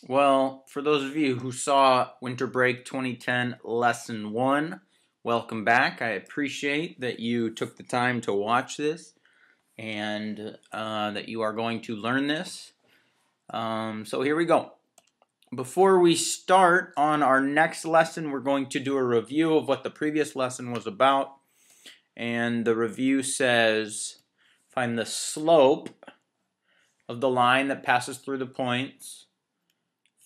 Well, for those of you who saw Winter Break 2010 Lesson 1, welcome back. I appreciate that you took the time to watch this and that you are going to learn this. So here we go. Before we start on our next lesson, we're going to do a review of what the previous lesson was about. And the review says, find the slope of the line that passes through the points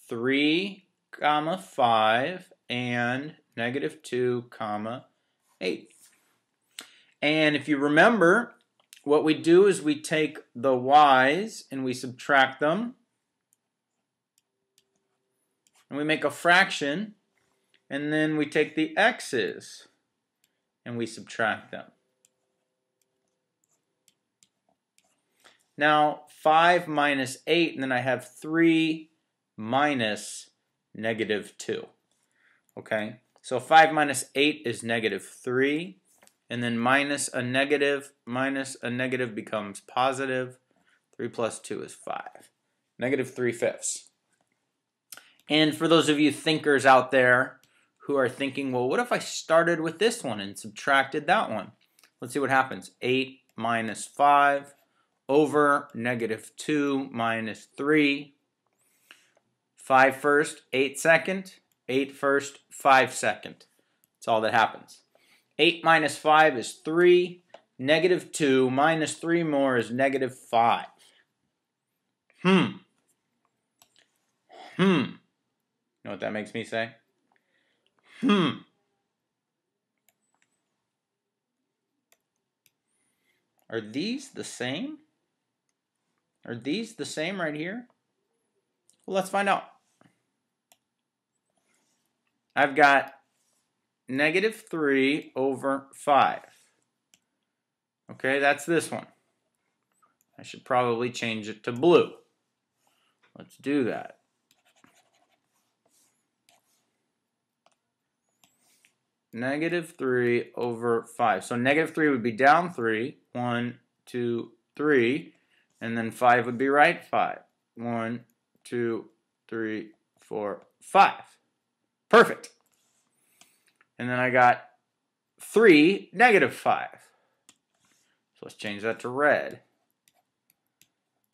3, 5, and -2, 8. And if you remember, what we do is we take the y's and we subtract them. And we make a fraction. And then we take the x's and we subtract them. Now, 5 minus 8, and then I have 3 minus -2. Okay, so 5 minus 8 is -3, and then minus a negative becomes positive. 3 plus 2 is 5. -3/5. And for those of you thinkers out there who are thinking, well, what if I started with this one and subtracted that one? Let's see what happens. 8 minus 5 over -2 minus 3. 5 first, 8 second, 8 first, 5 second. That's all that happens. 8 minus 5 is 3. -2 minus 3 more is -5. You know what that makes me say? Are these the same? Are these the same right here? Well, let's find out. I've got -3 over 5. Okay, that's this one. I should probably change it to blue. Let's do that. -3 over 5. So -3 would be down 3. 1, 2, 3. And then 5 would be right 5. 1, 2, 3, 4, 5. Perfect. And then I got 3, -5. So let's change that to red.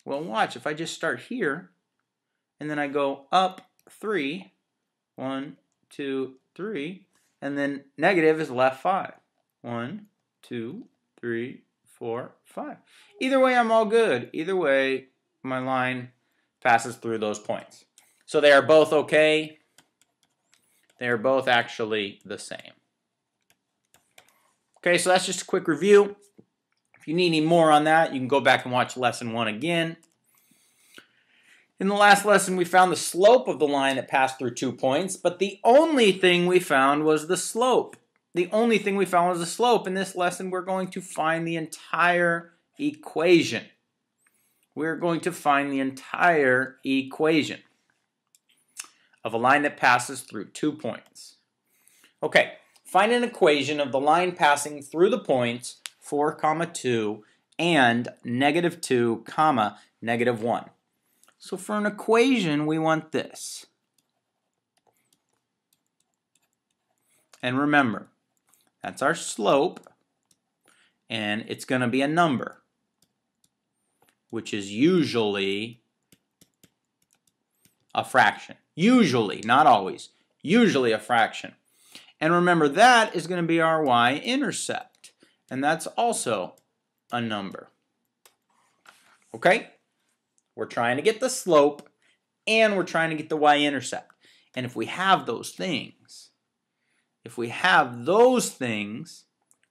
Well, watch, if I just start here, and then I go up 3, 1, 2, 3, and then negative is left 5. 1, 2, 3, 4, 5. Either way, I'm all good. Either way, my line passes through those points. So they are both okay. They are both actually the same. Okay, so that's just a quick review. If you need any more on that, you can go back and watch lesson 1 again. In the last lesson, we found the slope of the line that passed through 2 points, but the only thing we found was the slope. The only thing we found was the slope. In this lesson, we're going to find the entire equation. We're going to find the entire equation of a line that passes through 2 points. Okay, find an equation of the line passing through the points 4, 2 and -2, -1. So for an equation, we want this. And remember, that's our slope, and it's going to be a number, which is usually a fraction. Usually, not always. Usually a fraction. And remember, that is going to be our y-intercept, and that's also a number. Okay? We're trying to get the slope, and we're trying to get the y-intercept. And if we have those things,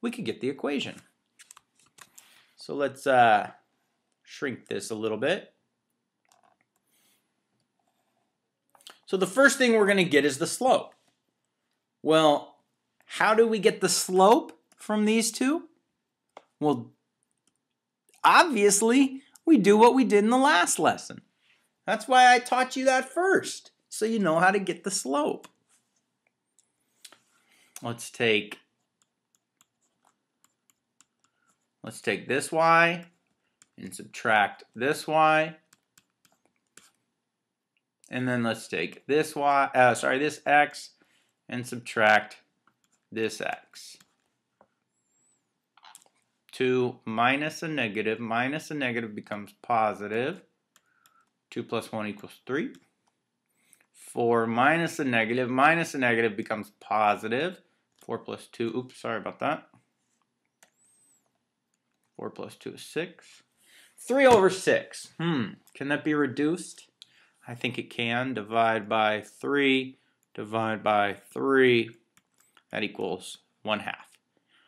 we could get the equation. So let's shrink this a little bit. So the first thing we're going to get is the slope. Well, how do we get the slope from these two? Well, obviously, we do what we did in the last lesson. That's why I taught you that first, so you know how to get the slope. Let's take this y and subtract this y. And then let's take this this x and subtract this x. 2 minus a negative becomes positive. 2 plus 1 equals 3. 4 minus a negative becomes positive. 4 plus 2, oops, sorry about that. 4 plus 2 is 6. 3 over 6. Can that be reduced? I think it can. Divide by 3. Divide by 3. That equals 1/2.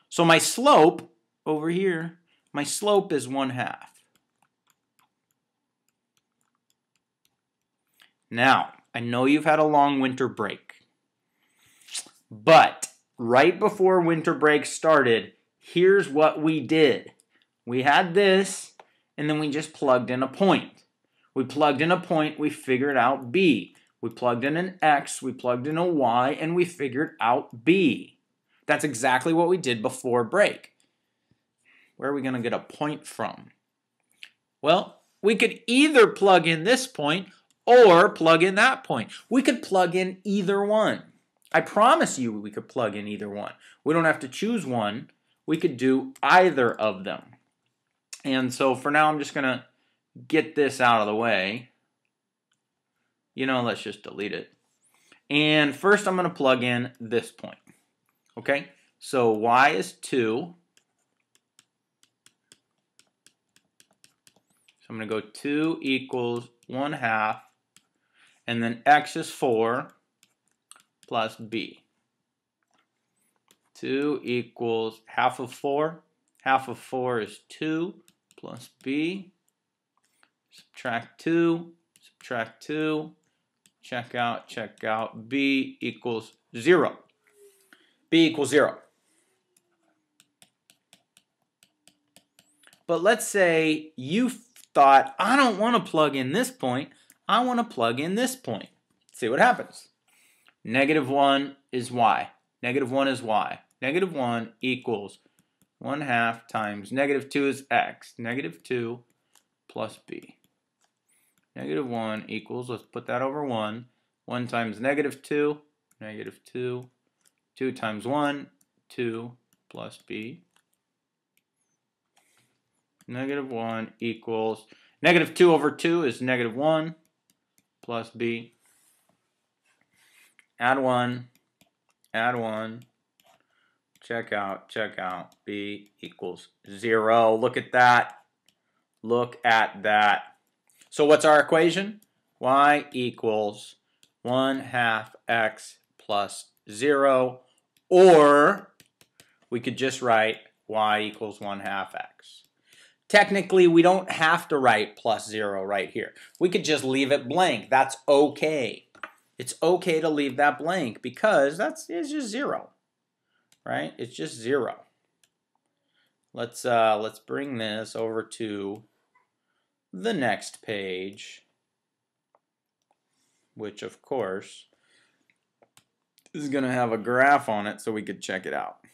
So my slope over here, my slope is 1/2. Now, I know you've had a long winter break, but right before winter break started, here's what we did. We had this, and then we just plugged in a point. We plugged in a point, we figured out b. We plugged in an x, we plugged in a y, and we figured out b. That's exactly what we did before break. Where are we going to get a point from? Well, we could either plug in this point or plug in that point. We could plug in either one. I promise you we could plug in either one. We don't have to choose one. We could do either of them. And so for now, I'm just going to get this out of the way. You know, let's just delete it. And first I'm going to plug in this point. Okay, so y is 2. So I'm going to go 2 equals 1/2. And then x is 4 plus b. 2 equals half of 4. Half of 4 is 2 plus b. Subtract 2. Subtract 2. Check out. B equals 0. B equals 0. But let's say you thought, I don't want to plug in this point. I want to plug in this point. See what happens. -1 is y. -1 is y. -1 equals 1/2 times -2 is x. -2 plus b. -1 equals, let's put that over 1. 1 times -2, -2. 2 times 1, 2 plus b. -1 equals, -2 over 2 is -1 plus b. Add 1, add 1. Check out. B equals 0. Look at that. Look at that. So what's our equation? Y equals 1/2 x plus 0. Or we could just write y equals 1/2 x. Technically, we don't have to write plus 0 right here. We could just leave it blank. That's okay. It's okay to leave that blank because it's just 0. Right? It's just 0. Let's bring this over to the next page, which of course is going to have a graph on it so we could check it out.